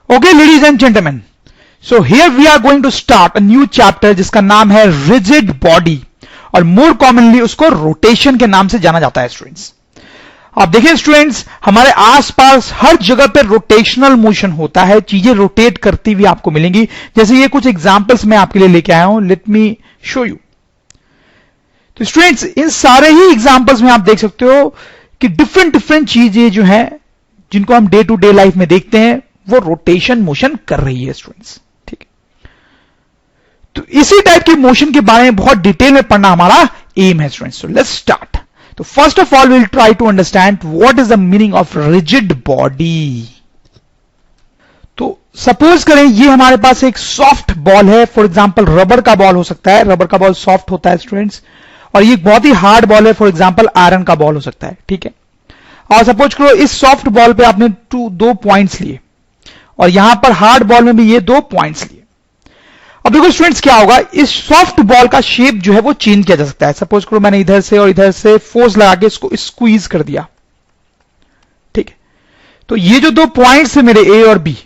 Okay ladies and gentleman, so here we are going to start a new chapter जिसका नाम है rigid body, और more commonly उसको rotation के नाम से जाना जाता है। स्टूडेंट्स आप देखिए स्टूडेंट्स, हमारे आसपास हर जगह पे रोटेशनल मोशन होता है, चीजें रोटेट करती हुई आपको मिलेंगी। जैसे ये कुछ एग्जांपल्स मैं आपके लिए लेके आया हूं, लेट मी शो यू। तो स्टूडेंट्स इन सारे ही एग्जांपल्स में आप देख सकते हो कि डिफरेंट डिफरेंट चीजें जो हैं जिनको हम डे टू डे लाइफ में देखते हैं वो रोटेशन मोशन कर रही है स्टूडेंट्स। ठीक है, तो इसी टाइप के मोशन के बारे में बहुत डिटेल में पढ़ना हमारा एम है स्टूडेंट्स। So let's start. तो first of all will try to understand what is the meaning of rigid body. तो सपोज करें ये हमारे पास एक सॉफ्ट बॉल है, फॉर एग्जांपल रबर का बॉल हो सकता है, रबर का बॉल सॉफ्ट होता है स्टूडेंट्स, और ये बहुत ही हार्ड बॉल है, फॉर एग्जांपल आयरन का बॉल हो सकता है। ठीक है, और सपोज करो इस सॉफ्ट बॉल पे आपने दो पॉइंट्स लिए और यहां पर हार्ड बॉल में भी ये 2 पॉइंट्स लिए। अब देखो स्टूडेंट्स क्या होगा, इस सॉफ्ट बॉल का शेप जो है वो चेंज किया जा सकता है। सपोज करो मैंने इधर से और इधर से फोर्स लगा के इसको स्क्वीज कर दिया। ठीक है, तो ये जो 2 पॉइंट्स है मेरे ए और बी,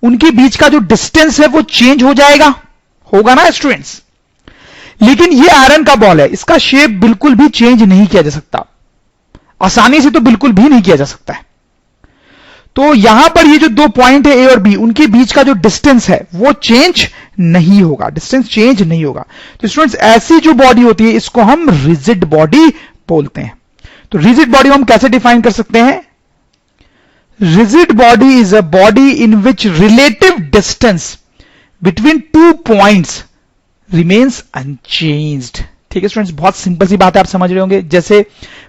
उनके बीच का जो डिस्टेंस है वो चेंज हो जाएगा, होगा ना स्टूडेंट्स। लेकिन ये आयरन का बॉल है, इसका शेप बिल्कुल भी चेंज नहीं किया जा सकता, आसानी से तो बिल्कुल भी नहीं किया जा सकता है। तो यहां पर ये जो 2 पॉइंट है ए और बी, उनके बीच का जो डिस्टेंस है वो चेंज नहीं होगा, डिस्टेंस चेंज नहीं होगा। तो स्टूडेंट्स ऐसी जो बॉडी होती है इसको हम रिजिड बॉडी बोलते हैं। तो रिजिड बॉडी हम कैसे डिफाइन कर सकते हैं? Rigid body is a body in which relative distance between 2 points remains unchanged. ठीक है स्टूडेंट्स, बहुत सिंपल सी बात है, आप समझ रहे होंगे। जैसे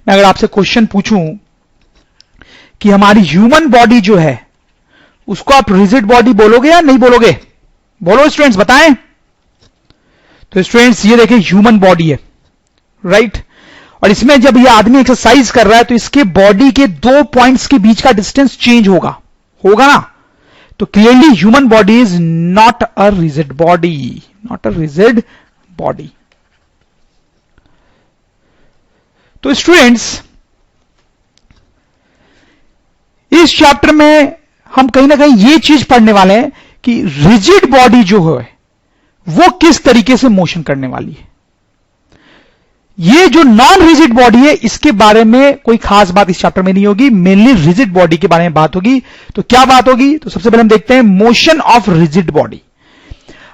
मैं अगर आपसे क्वेश्चन पूछूं कि हमारी ह्यूमन बॉडी जो है उसको आप रिजिड बॉडी बोलोगे या नहीं बोलोगे? बोलो स्टूडेंट्स, बताएं। तो स्टूडेंट्स ये देखिए ह्यूमन बॉडी है, राइट, और इसमें जब ये आदमी एक्सरसाइज कर रहा है तो इसके बॉडी के 2 पॉइंट्स के बीच का डिस्टेंस चेंज होगा ना। तो clearly human body is not a rigid body, not a rigid body. तो स्टूडेंट्स इस चैप्टर में हम कहीं ना कहीं ये चीज पढ़ने वाले हैं कि रिजिड बॉडी जो है वो किस तरीके से मोशन करने वाली है। ये जो नॉन रिजिड बॉडी है इसके बारे में कोई खास बात इस चैप्टर में नहीं होगी, मेनली रिजिड बॉडी के बारे में बात होगी। तो क्या बात होगी? तो सबसे पहले हम देखते हैं मोशन ऑफ रिजिड बॉडी।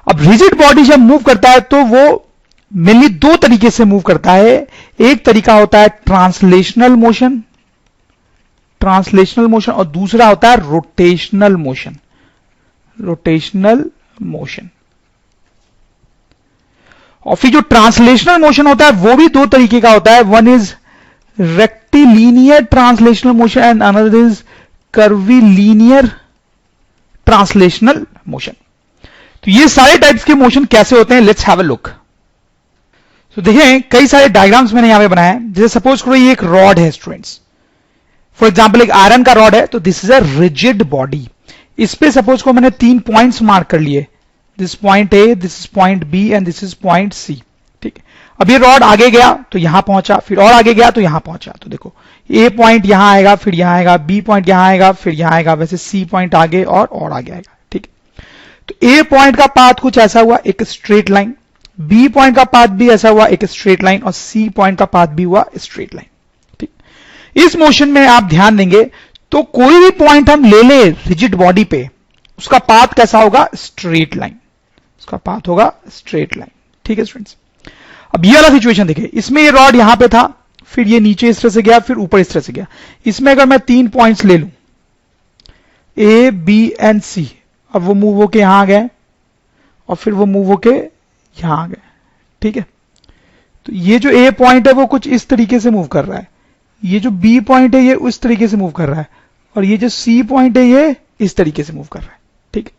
अब रिजिड बॉडी जब मूव करता है तो वो मेनली 2 तरीके से मूव करता है। एक तरीका होता है ट्रांसलेशनल मोशन, और दूसरा होता है रोटेशनल मोशन, और फिर जो ट्रांसलेशनल मोशन होता है वो भी 2 तरीके का होता है। One is rectilinear translational motion and another is curvilinear translational motion. तो ये सारे टाइप्स के मोशन कैसे होते हैं, लेट्स हैव अ लुक। तो देखें कई सारे डायग्राम्स मैंने यहां पे बनाए हैं। जैसे सपोज करो ये एक रॉड है स्टूडेंट्स, फॉर एग्जाम्पल एक आयरन का रॉड है, तो this is a rigid body. इस पे सपोज को मैंने 3 पॉइंट्स मार्क कर लिए, this point A, this is point B and this is point C. ठीक है, अब ये रॉड आगे गया तो यहां पहुंचा, फिर और आगे गया तो यहां पहुंचा। तो देखो ए पॉइंट यहां आएगा, फिर यहां आएगा, बी पॉइंट यहां आएगा, फिर यहां आएगा, वैसे सी पॉइंट आगे और आगे आएगा। ठीक है, तो ए पॉइंट का पाथ कुछ ऐसा हुआ, एक स्ट्रेट लाइन, बी पॉइंट का पाथ भी ऐसा हुआ, एक स्ट्रेट लाइन, और सी पॉइंट का पाथ भी हुआ स्ट्रेट लाइन। इस मोशन में आप ध्यान देंगे तो कोई भी पॉइंट हम ले ले रिजिड बॉडी पे, उसका पाथ कैसा होगा? स्ट्रेट लाइन, उसका पाथ होगा स्ट्रेट लाइन। ठीक है स्टूडेंट्स, अब ये वाला सिचुएशन देखिए, इसमें ये रॉड यहां पे था, फिर ये नीचे इस तरह से गया, फिर ऊपर इस तरह से गया। इसमें अगर मैं 3 पॉइंट्स ले लूं ए, बी एंड सी, अब वो मूव होके यहां आ गए और फिर वो मूव होके यहां आ गए। ठीक है, तो ये जो ए पॉइंट है वो कुछ इस तरीके से मूव कर रहा है, ये जो बी पॉइंट है ये उस तरीके से मूव कर रहा है, और ये जो सी पॉइंट है ये इस तरीके से मूव कर रहा है। ठीक है,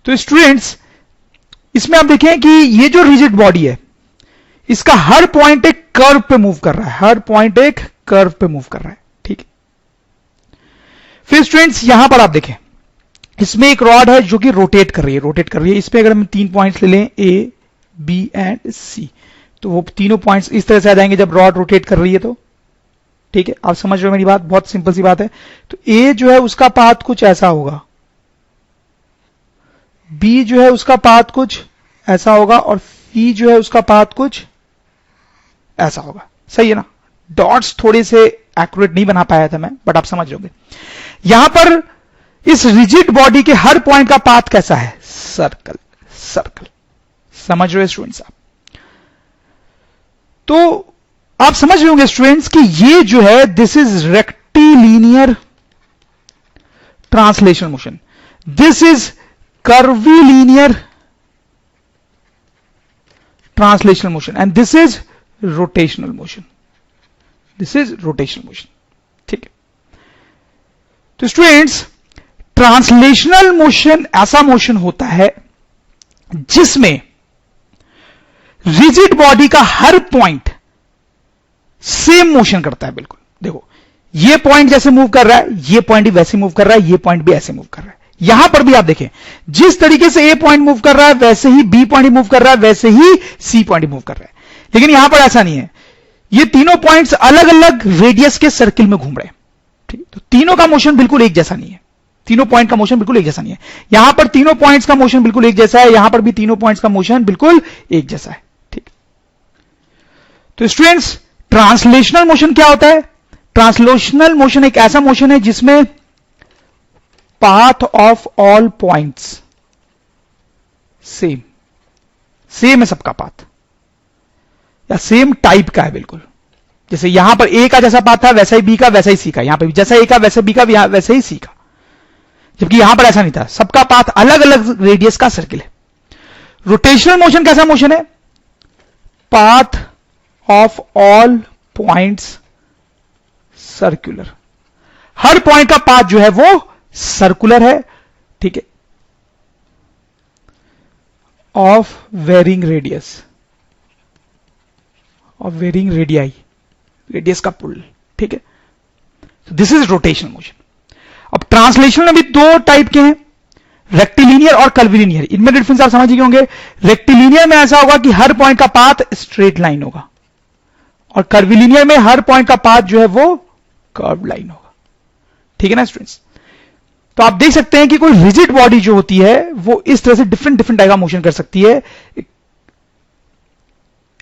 तो स्टूडेंट्स इसमें आप देखें कि ये जो रिजिड बॉडी है इसका हर पॉइंट एक कर्व पे मूव कर रहा है, हर पॉइंट एक कर्व पे मूव कर रहा है। ठीक है, फिर स्टूडेंट्स यहां पर आप देखें इसमें एक रॉड है जो कि रोटेट कर रही है, इसमें अगर हम 3 पॉइंट्स ले लें ए, बी एंड सी, तो वो तीनों पॉइंट्स इस तरह से आ जाएंगे जब रॉड रोटेट कर रही है तो। ठीक है, आप समझ रहे हो मेरी बात, बहुत सिंपल सी बात है। तो ए जो है उसका पाथ कुछ ऐसा होगा, बी जो है उसका पाथ कुछ ऐसा होगा और सी जो है उसका पाथ कुछ ऐसा होगा। सही है ना? डॉट्स थोड़े से एक्यूरेट नहीं बना पाया था मैं, बट आप समझ लोगे। यहां पर इस रिजिड बॉडी के हर पॉइंट का पाथ कैसा है? सर्कल। सर्कल। समझ रहे हो स्टूडेंट्स आप? तो आप समझ रहे होंगे स्टूडेंट्स कि ये जो है this is rectilinear translational motion, this is curvilinear translational motion and this is rotational motion. This is rotational motion. ठीक है? तो स्टूडेंट्स ट्रांसलेशनल मोशन ऐसा मोशन होता है जिसमें रिजिड बॉडी का हर पॉइंट सेम मोशन करता है। बिल्कुल देखो, ये पॉइंट जैसे मूव कर रहा है, ये पॉइंट भी वैसे मूव कर रहा है, ये पॉइंट भी ऐसे मूव कर रहा है। यहां पर भी आप देखें, जिस तरीके से ए पॉइंट मूव कर रहा है वैसे ही बी पॉइंट मूव कर रहा है, वैसे ही सी पॉइंट मूव कर रहा है। लेकिन यहां पर ऐसा नहीं है, ये तीनों पॉइंट्स अलग अलग रेडियस के सर्किल में घूम रहे हैं। ठीक है? तो तीनों का मोशन बिल्कुल एक जैसा नहीं है, तीनों पॉइंट का मोशन बिल्कुल एक जैसा नहीं है। यहां पर तीनों पॉइंट्स का मोशन बिल्कुल एक जैसा है, यहां पर भी तीनों पॉइंट्स का मोशन बिल्कुल एक जैसा है। ठीक। तो स्टूडेंट्स ट्रांसलेशनल मोशन क्या होता है? ट्रांसलेशनल मोशन एक ऐसा मोशन है जिसमें path of all points same, same है सबका पाथ, या सेम टाइप का है बिल्कुल। जैसे यहां पर ए का जैसा पाथ था वैसा ही बी का, वैसा ही सी का, यहां पर भी जैसा ए का वैसे बी का, वैसे ही सी का। जबकि यहां पर ऐसा नहीं था, सबका पाथ अलग अलग रेडियस का सर्किल है। रोटेशनल मोशन कैसा मोशन है? Path of all points circular, हर पॉइंट का पाथ जो है वो सर्कुलर है। ठीक है? Of varying radius, of varying radii, radius का पुल। ठीक है? This is rotational motion. अब ट्रांसलेशन में भी दो टाइप के हैं, रेक्टिलिनियर और कर्वीलिनियर। इनमें डिफरेंस आप समझ गए होंगे। रेक्टिलिनियर में ऐसा होगा कि हर पॉइंट का पाथ स्ट्रेट लाइन होगा, और कर्वीलिनियर में हर पॉइंट का पाथ जो है वो कर्व लाइन होगा। ठीक है ना स्टूडेंट्स? तो आप देख सकते हैं कि कोई रिजिड बॉडी जो होती है वो इस तरह से डिफरेंट डिफरेंट टाइप का मोशन कर सकती है।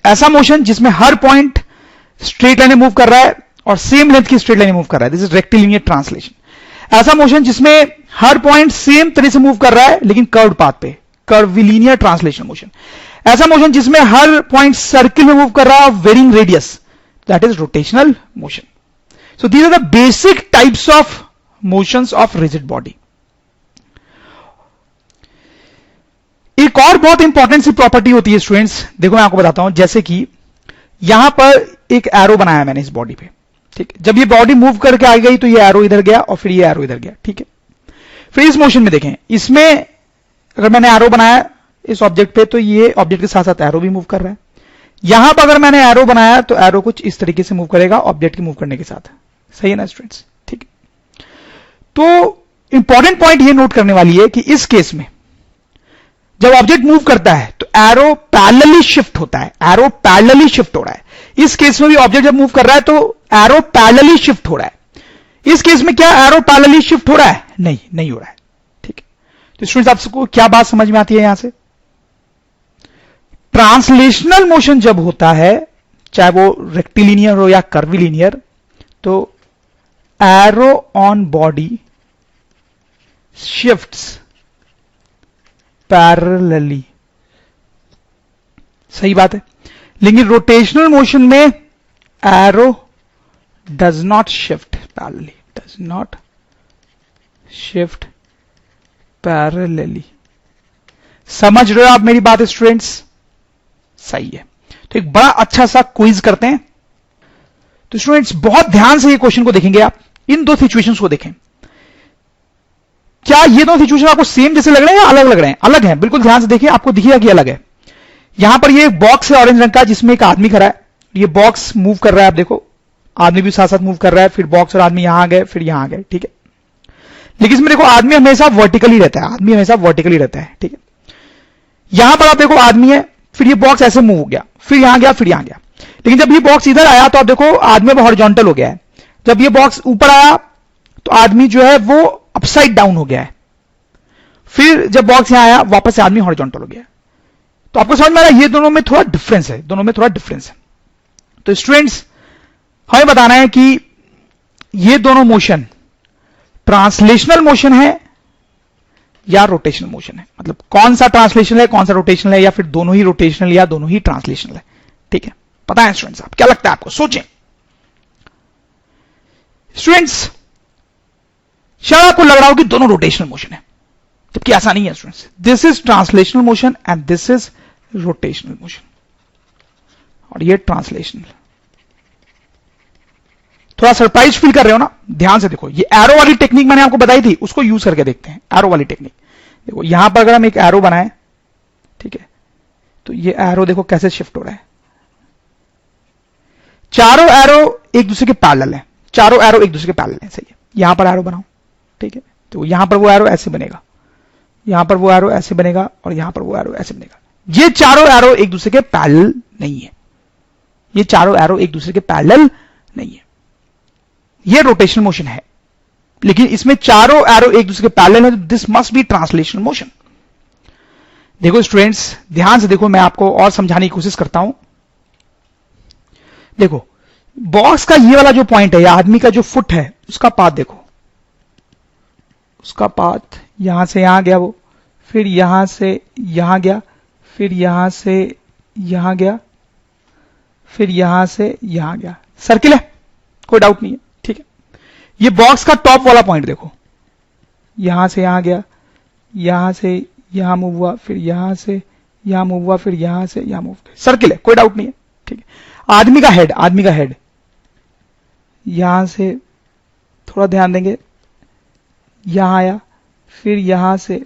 ऐसा मोशन जिसमें हर पॉइंट स्ट्रेट लाइन में मूव कर रहा है और सेम लेंथ की स्ट्रेट लाइन में मूव कर रहा है, दिस इज रेक्टिलिनियर ट्रांसलेशन। ऐसा मोशन जिसमें हर पॉइंट सेम तरह से मूव कर रहा है लेकिन कर्व्ड पाथ पे, कर्वीलिनियर ट्रांसलेशन मोशन। ऐसा मोशन जिसमें हर पॉइंट सर्किल में मूव कर रहा है of varying radius, that is rotational motion. So these are the basic types of motions of rigid body. एक और बहुत इंपॉर्टेंट सी प्रॉपर्टी होती है स्टूडेंट्स, देखो मैं आपको बताता हूं। जैसे कि यहां पर एक एरो बनाया मैंने इस बॉडी पे। ठीक है? जब ये बॉडी मूव करके आ गई तो ये एरो इधर गया और फिर ये एरो इधर गया। ठीक है? फिर इस मोशन में देखें, इसमें अगर मैंने एरो बनाया इस ऑब्जेक्ट पे तो ये ऑब्जेक्ट के साथ साथ एरो भी मूव कर रहा है। यहां पर अगर मैंने एरो बनाया तो एरो कुछ इस तरीके से मूव करेगा ऑब्जेक्ट के मूव करने के साथ। सही है ना स्टूडेंट्स? ठीक है? तो इंपॉर्टेंट पॉइंट ये नोट करने वाली है कि इस केस में जब ऑब्जेक्ट मूव करता है तो एरो पैरेलली शिफ्ट होता है, एरो पैरेलली शिफ्ट हो रहा है। इस केस में भी ऑब्जेक्ट जब मूव कर रहा है तो एरो पैरेलली शिफ्ट हो रहा है। इस केस में क्या एरो पैरेलली शिफ्ट हो रहा है? नहीं हो रहा है। ठीक है? तो स्टूडेंट्स आपको क्या बात समझ में आती है यहां से? ट्रांसलेशनल मोशन जब होता है, चाहे वो रेक्टिलिनियर हो या कर्वीलिनियर, तो arrow on body shifts parallelly. सही बात है। लेकिन रोटेशनल मोशन में arrow does not shift parallelly, does not shift parallelly. समझ रहे हो आप मेरी बात स्टूडेंट्स? सही है। तो एक बड़ा अच्छा सा क्विज करते हैं। तो स्टूडेंट्स बहुत ध्यान से ये क्वेश्चन को देखेंगे आप, इन दो सिचुएशंस को देखें। क्या ये दो सिचुएशन आपको सेम जैसे लग रहे हैं या अलग लग रहे हैं? अलग है। बिल्कुल ध्यान से देखिए, आपको दिखेगा कि अलग है। यहां पर ये एक बॉक्स है ऑरेंज रंग का जिसमें एक आदमी खड़ा है। ये बॉक्स मूव कर रहा है, आप देखो आदमी भी साथ साथ मूव कर रहा है, फिर बॉक्स और आदमी यहां आ गए, फिर यहां आ गए। ठीक है? लेकिन इसमें देखो आदमी हमेशा वर्टिकली रहता है, आदमी हमेशा वर्टिकली रहता है। ठीक है? यहां पर आप देखो आदमी है, फिर ये बॉक्स ऐसे मूव हो गया, फिर यहां गया, फिर यहां गया। लेकिन जब ये बॉक्स इधर आया तो आप देखो आदमी अब हॉरिजॉन्टल हो गया है। जब ये बॉक्स ऊपर आया तो आदमी जो है वो अपसाइड डाउन हो गया है। फिर जब बॉक्स यहां आया वापस से आदमी हॉरिजॉन्टल हो गया। तो आपको समझ में आ रहा है ये दोनों में थोड़ा डिफरेंस है, दोनों में थोड़ा डिफरेंस है। तो स्टूडेंट्स हमें बताना है कि ये दोनों मोशन ट्रांसलेशनल मोशन है या रोटेशनल मोशन है, मतलब कौन सा ट्रांसलेशनल है कौन सा रोटेशनल है, या फिर दोनों ही रोटेशनल या दोनों ही ट्रांसलेशनल है। ठीक है, पता है स्टूडेंट्स, आप क्या लगता है आपको, सोचें स्टूडेंट्स। शायद आपको लग रहा हो कि दोनों रोटेशनल मोशन है, जबकि ऐसा नहीं है students. This is translational motion and this is rotational motion, और ये ट्रांसलेशनल। थोड़ा सरप्राइज फील कर रहे हो ना, ध्यान से देखो। ये एरो वाली टेक्निक मैंने आपको बताई थी, उसको यूज करके देखते हैं। एरो वाली टेक्निक देखो, यहां पर अगर हम एक एरो बनाएं, ठीक है, तो ये एरो देखो कैसे शिफ्ट हो रहा है। चारों एरो एक दूसरे के पैरेलल है, चारों एरो एक दूसरे के पैरेलल है, सही है। यहां पर एरो बनाओ, ठीक है, तो यहां पर वो एरो ऐसे बनेगा, यहां पर वो एरो ऐसे बनेगा, और यहां पर वो एरो ऐसे बनेगा। ये चारों एरो एक दूसरे के पैरेलल नहीं है, ये चारों एरो एक दूसरे के पैरेलल नहीं है। ये रोटेशनल मोशन है, लेकिन इसमें चारों एरो एक दूसरे के पैरेलल है, तो this must be translational motion. देखो स्टूडेंट्स ध्यान से देखो, मैं आपको और समझाने की कोशिश करता हूं। देखो बॉक्स का ये वाला जो पॉइंट है, या आदमी का जो फुट है, उसका पाथ देखो, उसका पाथ यहां से यहां गया वो, फिर यहां से यहां गया, फिर यहां से यहां गया, फिर यहां से यहां गया। सर्किल है, कोई डाउट नहीं है, ठीक है। ये बॉक्स का टॉप वाला पॉइंट देखो, यहां से यहां गया, यहां से यहां मूव हुआ, फिर यहां से यहां मूव हुआ, फिर यहां से यहां मूव हुआ। सर्किल है, कोई डाउट नहीं है, ठीक है। आदमी का हेड, आदमी का हेड यहां से थोड़ा ध्यान देंगे, यहां आया, फिर यहां से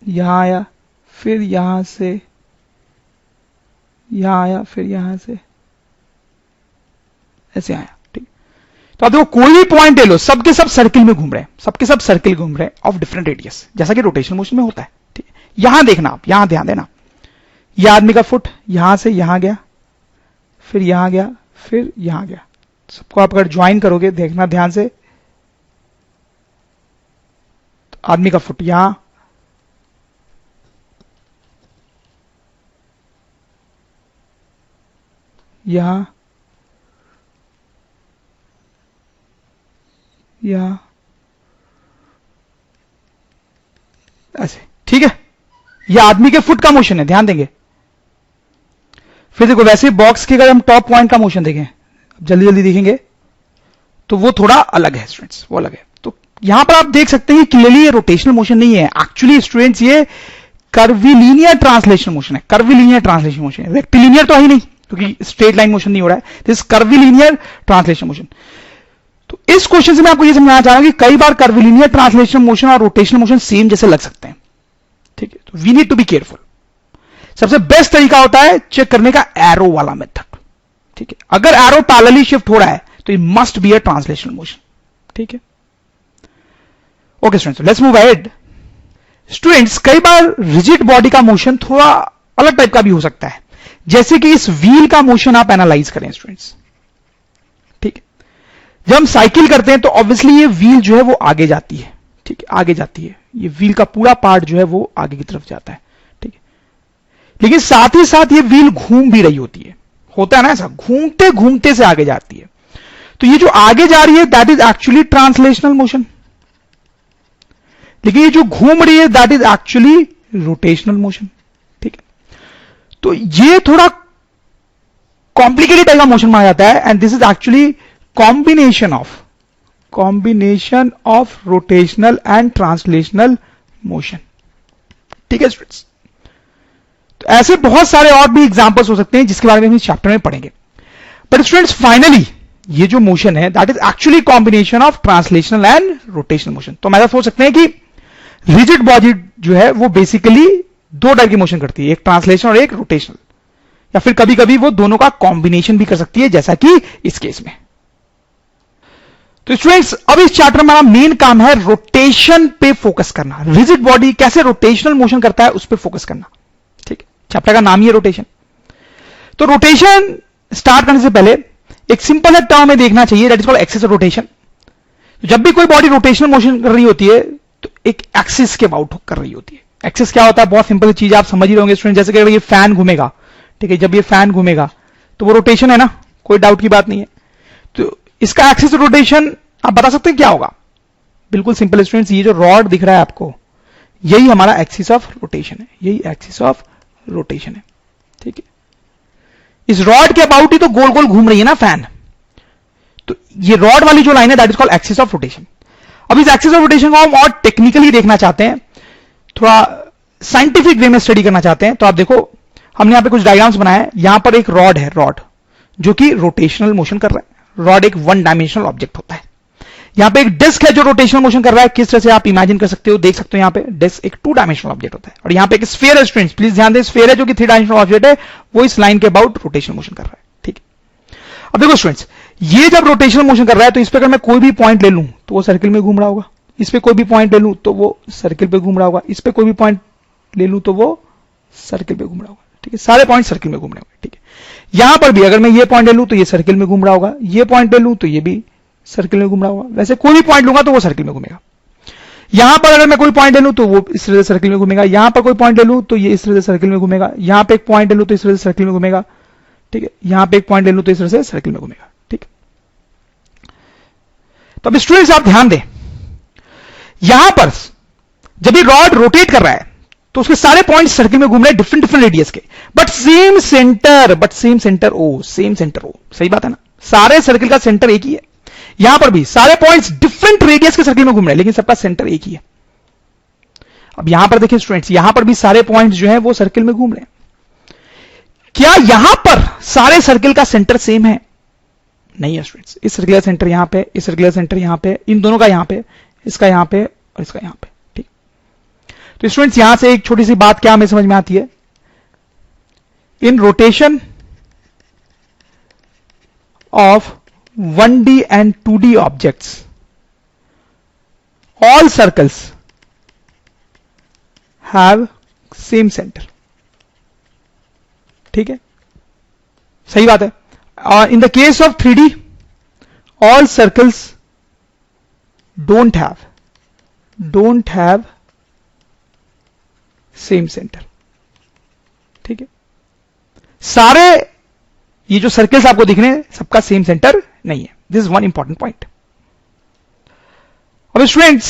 यहां आया, फिर यहां से यहां आया, फिर यहां से ऐसे आया, ठीक। तो आप देखो कोई भी पॉइंट ले लो, सबके सब सर्किल में घूम रहे हैं, सबके सब सर्किल घूम रहे हैं ऑफ डिफरेंट रेडियस, जैसा कि रोटेशनल मोशन में होता है, ठीक है। यहां देखना, आप यहां ध्यान देना, यह आदमी का फुट यहां से यहां गया, फिर यहां गया, फिर यहां गया। सबको आप अगर ज्वाइन करोगे, देखना ध्यान से, तो आदमी का फुट यहां, यहां, यहां, ऐसे, ठीक है। यह आदमी के फुट का मोशन है, ध्यान देंगे। फिर देखो वैसे बॉक्स के अगर हम टॉप पॉइंट का मोशन देखें, जल्दी जल्दी देखेंगे, तो वो थोड़ा अलग है स्टूडेंट्स, वो अलग है। तो यहां पर आप देख सकते हैं क्लियरली ये रोटेशनल मोशन नहीं है, एक्चुअली स्टूडेंट्स ये कर्विलीनियर ट्रांसलेशन मोशन है, कर्विलीनियर ट्रांसलेशन मोशन है। रेक्टिलीनियर तो है ही नहीं, क्योंकि स्ट्रेट लाइन मोशन नहीं हो रहा है, दिस कर्विलीनियर ट्रांसलेशन मोशन। तो इस क्वेश्चन से मैं आपको यह समझाना चाह रहा हूं कि कई बार कर्विलीनियर ट्रांसलेशन मोशन और रोटेशनल मोशन सेम जैसे लग सकते हैं, ठीक है। तो we need to be careful. सबसे बेस्ट तरीका होता है चेक करने का एरो वाला मेथड, ठीक है। अगर एरो पैरेलली शिफ्ट हो रहा है तो it must be a translational motion, ठीक है। Okay students, let's move ahead. Students कई बार रिजिड बॉडी का मोशन थोड़ा अलग टाइप का भी हो सकता है, जैसे कि इस व्हील का मोशन आप एनालाइज करें स्टूडेंट्स, ठीक है। जब हम साइकिल करते हैं तो ऑब्वियसली ये व्हील जो है वो आगे जाती है, ठीक है, आगे जाती है। ये व्हील का पूरा पार्ट जो है वो आगे की तरफ जाता है, ठीक है। लेकिन साथ ही साथ ये व्हील घूम भी रही होती है, होता है ना ऐसा, घूमते घूमते से आगे जाती है। तो ये जो आगे जा रही है that is actually translational motion, लेकिन ये जो घूम रही है that is actually rotational motion, ठीक है। तो ये थोड़ा कॉम्प्लिकेटेड टाइप का मोशन माना जाता है, and this is actually combination of rotational and translational motion, ठीक है स्टूडेंट्स। तो ऐसे बहुत सारे और भी एग्जांपल्स हो सकते हैं जिसके बारे में हम इस चैप्टर में पढ़ेंगे। बट स्टूडेंट्स फाइनली ये जो मोशन है that is actually combination of translational and rotational motion. तो हम ऐसा सोच सकते हैं कि रिजिड बॉडी जो है वो बेसिकली दो टाइप की मोशन करती है, एक ट्रांसलेशन और एक रोटेशनल, या फिर कभी कभी वो दोनों का कॉम्बिनेशन भी कर सकती है, जैसा कि इस केस में। तो स्टूडेंट्स अब इस चैप्टर में हमारा मेन काम है रोटेशन पे फोकस करना, रिजिड बॉडी कैसे रोटेशनल मोशन करता है उस पर फोकस करना, ठीक है। चैप्टर का नाम ही है रोटेशन। तो रोटेशन स्टार्ट करने से पहले एक सिंपल एक टर्म में देखना चाहिए, that is called axis of rotation. जब भी कोई बॉडी रोटेशनल मोशन कर रही होती है तो एक एक्सिस के अबाउट कर रही होती है। एक्सिस क्या होता है, बहुत सिंपल चीज आप समझ ही रहोगे स्टूडेंट। जैसे कि ये फैन घूमेगा, ठीक है, जब ये फैन घूमेगा तो वो रोटेशन है ना, कोई डाउट की बात नहीं है। तो इसका एक्सिस रोटेशन आप बता सकते हैं क्या होगा? बिल्कुल सिंपल स्टूडेंट्स, ये जो रॉड दिख रहा है आपको, यही हमारा एक्सिस ऑफ रोटेशन है, यही एक्सिस ऑफ रोटेशन है, ठीक है। इस रॉड के अबाउट ही तो गोल गोल घूम रही है ना फैन, तो ये रॉड वाली जो लाइन है that is called axis of rotation. अब इस एक्सिस ऑफ रोटेशन को हम और टेक्निकली देखना चाहते हैं, थोड़ा साइंटिफिक वे में स्टडी करना चाहते हैं, तो आप देखो हमने यहां पे कुछ डायग्राम्स बनाए हैं। यहां पर एक रॉड है, रॉड जो कि रोटेशनल मोशन कर रहा है। रॉड एक वन डायमेंशनल ऑब्जेक्ट होता है। यहां पे एक डिस्क है जो रोटेशनल मोशन कर रहा है। किस तरह से आप इमेजिन कर सकते हो, देख सकते हो, यहां पे डिस्क एक टू डायमेंशनल ऑब्जेक्ट होता है, और यहां पे एक स्फीयर है स्टूडेंट्स, प्लीज ध्यान दें, स्फीयर है जो कि थ्री डायमेंशनल ऑब्जेक्ट है, वो इस लाइन के अबाउट रोटेशनल मोशन कर रहा है, ठीक है। अब देखो स्टूडेंट्स, ये जब रोटेशनल मोशन कर रहा है तो इस पे अगर मैं कोई भी पॉइंट ले लूं तो वो सर्किल में घूम रहा होगा, इस पे कोई भी पॉइंट ले लूं तो वो सर्किल पे घूम रहा होगा, इस पे कोई भी पॉइंट ले लूं तो वो सर्किल पे घूम रहा होगा, ठीक है। सारे पॉइंट सर्किल में घूम रहे होंगे, ठीक है। यहां पर भी अगर मैं ये पॉइंट ले लूं तो ये सर्किल में घूम रहा होगा, ये पॉइंट ले लूं तो ये भी सर्किल में घूम रहा होगा। वैसे कोई भी पॉइंट लूंगा तो वो सर्किल में घूमेगा। यहां पर अगर मैं कोई पॉइंट ले लूं तो वो इस तरह से सर्किल में घूमेगा, यहां पर कोई पॉइंट ले लूं तो ये इस तरह से सर्किल में घूमेगा, यहां पे एक पॉइंट ले लूं तो इस तरह से सर्किल में घूमेगा, ठीक है। यहां पे एक पॉइंट ले लूं तो इस तरह से सर्किल में घूमेगा, ठीक है। तो अब स्टूडेंट्स आप ध्यान दें, यहां पर जब ये रॉड रोटेट कर रहा है तो उसके सारे पॉइंट सर्किल में घूम रहे हैं, डिफरेंट डिफरेंट रेडियस के, but same centre O, same centre O, सही बात है ना। सारे सर्किल का सेंटर एक ही है। यहां पर भी सारे पॉइंट्स डिफरेंट रेडियस के सर्किल में घूम रहे हैं, लेकिन सबका सेंटर एक ही है। अब यहां पर देखिए स्टूडेंट्स, यहां पर भी सारे पॉइंट्स जो हैं वो सर्किल में घूम रहे हैं। क्या यहां पर सारे सर्किल का सेंटर सेम है? नहीं है स्टूडेंट्स। इस सर्किल का सेंटर यहां पे, इस सर्किल का सेंटर यहां पे, इन दोनों का यहां पे, इसका यहां पे और इसका यहां पे, ठीक। तो स्टूडेंट्स यहां से एक छोटी सी बात क्या हमें समझ में आती है, इन rotation of 1D and 2D objects, all circles have same center, ठीक है, सही बात है। In the case of 3D, all circles don't have same center, ठीक है। सारे ये जो सर्कल्स आपको दिख रहे हैं सबका सेम सेंटर नहीं है। This is one important point. अब स्टूडेंट्स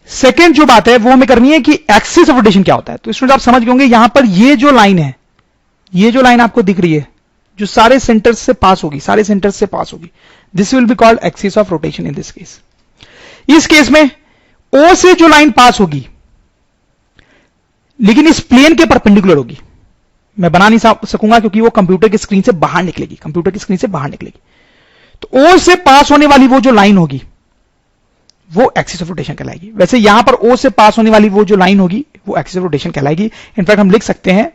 सेकेंड जो बात है वो हमें करनी है कि एक्सिस ऑफ रोटेशन क्या होता है। तो स्टूडेंट आप समझ गए होंगे, यहां पर ये जो लाइन है, ये जो लाइन आपको दिख रही है जो सारे सेंटर्स से पास होगी, सारे सेंटर्स से पास होगी, this will be called axis of rotation in this case. इस केस में ओ से जो लाइन पास होगी लेकिन इस प्लेन के परपेंडिकुलर होगी, मैं बना नहीं सकूंगा क्योंकि वो कंप्यूटर की स्क्रीन से बाहर निकलेगी, कंप्यूटर की स्क्रीन से बाहर निकलेगी। तो ओ से पास होने वाली वो जो लाइन होगी वो एक्सिस ऑफ रोटेशन कहलाएगी। वैसे यहां पर ओ से पास होने वाली वो जो लाइन होगी वो एक्सिस ऑफ रोटेशन कहलाएगी। इनफैक्ट हम लिख सकते हैं,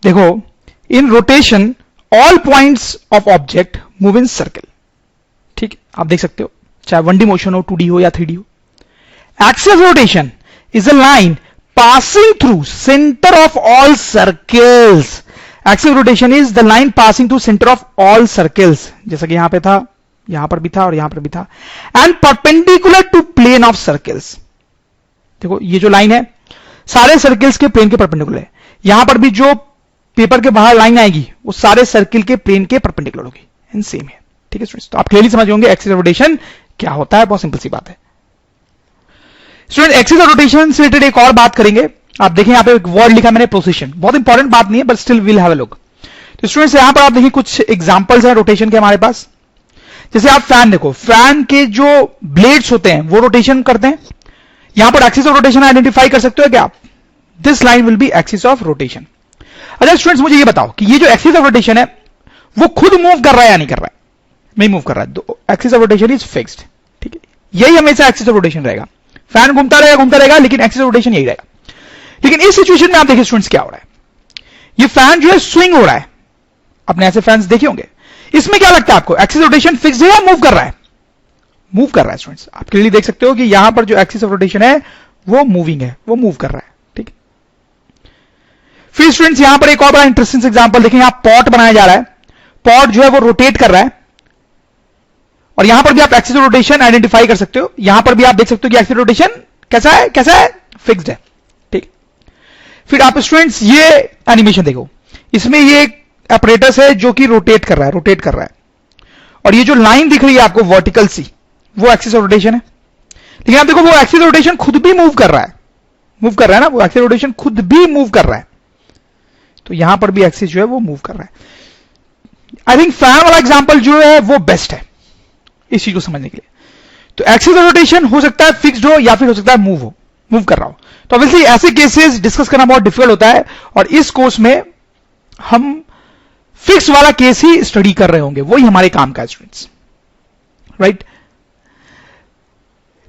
देखो, इन rotation all points of object move in circle, ठीक, आप देख सकते हो, चाहे 1D मोशन हो, 2D हो या 3D हो। Axis of rotation is a line passing through center of all circles. Axis of rotation is the line passing through center of all circles. जैसा कि यहां पे था, यहां पर भी था और यहां पर भी था, and perpendicular to plane of circles. देखो ये जो लाइन है सारे सर्किल्स के प्लेन के परपेंडिकुलर है। यहां पर भी जो पेपर के बाहर लाइन आएगी वो सारे सर्किल के प्लेन के परपेंडिकुलर होगी, एंड सेम है, ठीक है स्टूडेंट्स। तो आप क्लियरली समझ होंगे एक्सिस ऑफ रोटेशन क्या होता है, बहुत सिंपल सी बात है। स्टूडेंट एक्सिस ऑफ रोटेशन से रिलेटेड एक और बात करेंगे। आप देखें यहां पे एक वर्ड लिखा मैंने, पोजीशन, बहुत इंपॉर्टेंट बात नहीं है but still will have a look. तो स्टूडेंट्स यहां पर आप देखिए कुछ एग्जांपल्स हैं रोटेशन के हमारे पास। जैसे आप फैन देखो, फैन के जो ब्लेड्स होते हैं वो रोटेशन करते हैं। यहां पर एक्सिस ऑफ रोटेशन आइडेंटिफाई कर सकते हो क्या आप? This line will be axis of rotation. अच्छा स्टूडेंट्स मुझे ये बताओ कि ये जो एक्सिस ऑफ रोटेशन है वो खुद मूव कर रहा है या नहीं कर रहा है? नहीं मूव कर रहा है। Axis of rotation is fixed, ठीक है, यही हमेशा एक्सिस ऑफ रोटेशन रहेगा। फैन घूमता रहेगा लेकिन एक्सिस ऑफ रोटेशन यही रहेगा। लेकिन इस सिचुएशन में आप देखिए स्टूडेंट्स क्या हो रहा है, ये फैन जो है स्विंग हो रहा है। आपने ऐसे फैंस देखे होंगे, इसमें क्या लगता है आपको, एक्सिस ऑफ रोटेशन फिक्स है या मूव कर रहा है? मूव कर रहा है स्टूडेंट्स। आप क्लियरली देख सकते हो कि यहां पर जो एक्सिस ऑफ रोटेशन है वो मूविंग है, वो मूव कर रहा है, ठीक है। फिर स्टूडेंट्स यहां पर एक और बड़ा इंटरेस्टिंग एग्जांपल देखें, यहां पॉट बनाया जा रहा है। पॉट जो है वो रोटेट कर रहा है, और यहां पर भी आप एक्सिस रोटेशन आइडेंटिफाई कर सकते हो। यहां पर भी आप देख सकते हो कि एक्सिस रोटेशन कैसा है फिक्स्ड है। ठीक, फिर आप स्टूडेंट्स ये एनिमेशन देखो, इसमें ये एक apparatus है जो कि रोटेट कर रहा है, और ये जो लाइन दिख रही है आपको वर्टिकल सी, वो एक्सिस रोटेशन है। लेकिन आप देखो वो एक्सिस रोटेशन खुद भी मूव कर रहा है ना, वो एक्सिस रोटेशन खुद भी मूव कर रहा है। तो यहां पर भी एक्सिस जो है वो मूव कर रहा है। आई थिंक फैन वाला एग्जांपल जो है वो बेस्ट है इस चीज को समझने के लिए। तो एक्सिस रोटेशन हो सकता है फिक्स्ड हो या फिर हो सकता है मूव कर रहा हो। तो ऑब्वियसली ऐसे केसेस डिस्कस करना बहुत डिफिकल्ट होता है, और इस कोर्स में हम फिक्स वाला केस ही स्टडी कर रहे होंगे, वही हमारे काम का है स्टूडेंट्स, राइट।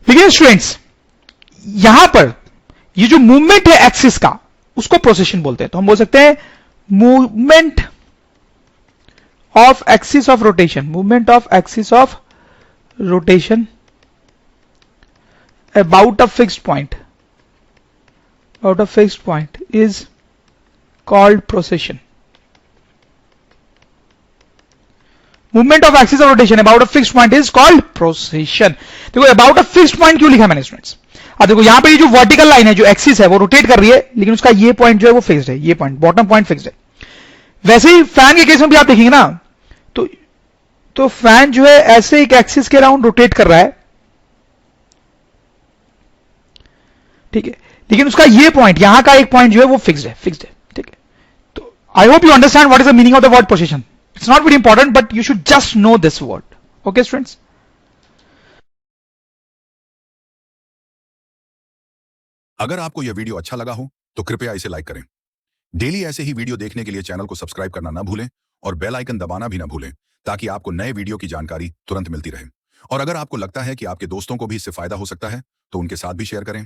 लेकिन स्टूडेंट्स यहां पर ये जो मूवमेंट है एक्सिस का, उसको प्रोसेशन बोलते हैं। तो हम बोल सकते हैं movement of axis of rotation, movement of axis of rotation about a fixed point is called precession. Movement of axis of rotation about a fixed point is called precession. देखो about a fixed point क्यों लिखा मैंने students? अब देखो यहां पे ये जो वर्टिकल लाइन है, जो एक्सिस है, वो रोटेट कर रही है, लेकिन उसका ये पॉइंट जो है वो फिक्स्ड है, ये पॉइंट बॉटम पॉइंट फिक्स्ड है। वैसे ही फैन के केस में भी आप देखेंगे ना, तो फैन जो है ऐसे एक एक्सिस के अराउंड रोटेट कर रहा है, ठीक है, लेकिन उसका ये पॉइंट, यहां का एक पॉइंट जो है वो फिक्स्ड है, ठीक है। तो I hope you understand what is the meaning of the word position. It's not very important, but you should just know this word. Okay students, अगर आपको यह वीडियो अच्छा लगा हो तो कृपया इसे लाइक करें। डेली ऐसे ही वीडियो देखने के लिए चैनल को सब्सक्राइब करना ना भूलें और बेल आइकन दबाना भी ना भूलें, ताकि आपको नए वीडियो की जानकारी तुरंत मिलती रहे। और अगर आपको लगता है कि आपके दोस्तों को भी इससे फायदा हो सकता है तो उनके साथ भी शेयर करें।